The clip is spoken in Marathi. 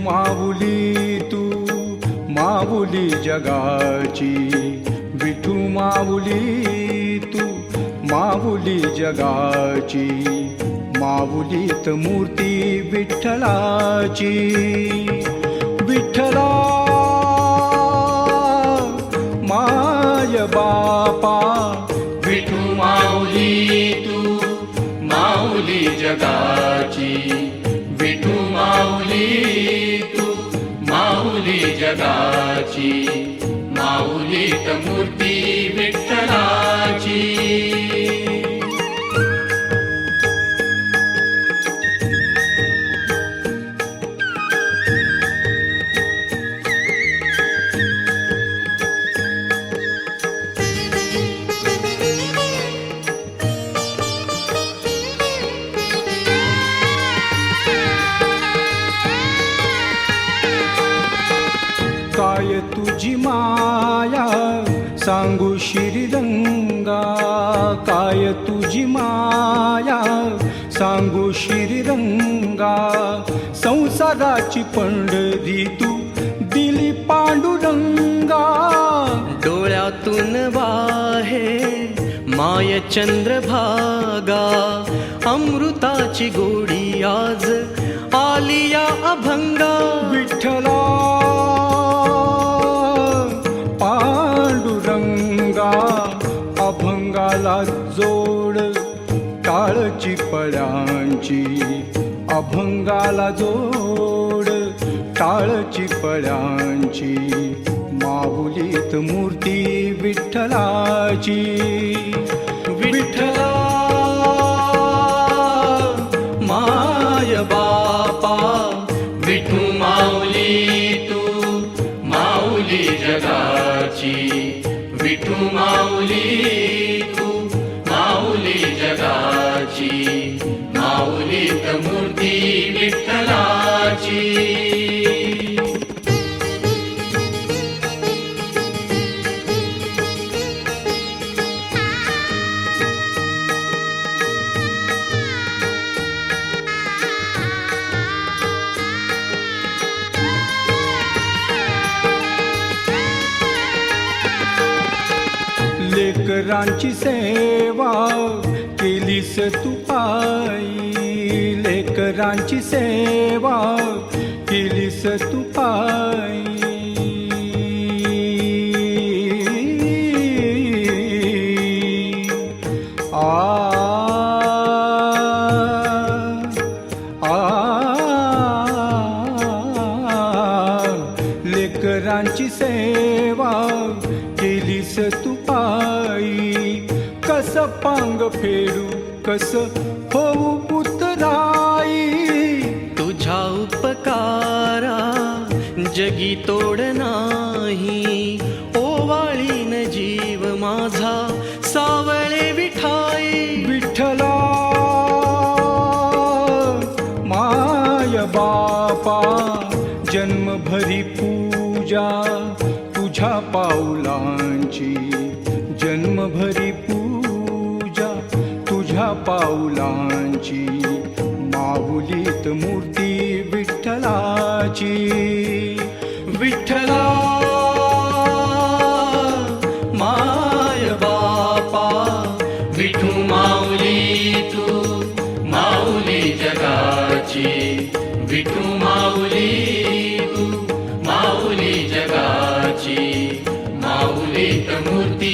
माऊली तू माऊली जगाची, विठू माऊली तू माऊली जगाची, माऊलीत मूर्ती विठ्ठलाची. विठ्ठला माय बापा, विठू माऊली तू माऊली जगाची, विठू माऊली तू माऊली जगाची, माऊलीत मूर्ती विठ्ठलाची. काय तुझी माया सांगू श्रीरंगा, काय तुझी माया सांगू श्रीरंगा, संसाराची पंढरी तू दिली पांडुरंगा. डोळ्यातून वाहे माय चंद्रभागा, अमृताची गोडी आज आलिया अभंगा. विठ्ठला पांडुरंगा, अभंगाला जोड टाळची पळ्यांची, अभंगाला जोड टाळची पळ्यांची, माऊलीत मूर्ती विठ्ठलाची. विठ्ठला माय बापा, विठू माऊली तू माऊली जगाची, विठू माऊली तू माऊली जगाची, माऊलीत मूर्ती विठ्ठलाची. लेकरांची सेवा केलीस तू पायी, लेकरांची सेवा केलीस तू पायी. लेकरांची सेवा केलीस तू पायी, कस पांग फेडू कस होऊ उतराई. तुझ्या उपकारा जगी तोड नाही, ओवाळीन जीव माझा सावळे विठाई. विठ्ठला माय बापा, जन्मभरी पूजा तुझ्या पाऊलांची, जन्मभरी पूजा तुझ्या पाऊलांची, माऊलीत मूर्ती विठ्ठलाची. विठ्ठला माय बापा, विठू माऊली तू माऊली जगाची, विठू माऊली तू माऊली जगाची, माऊलीत मूर्ती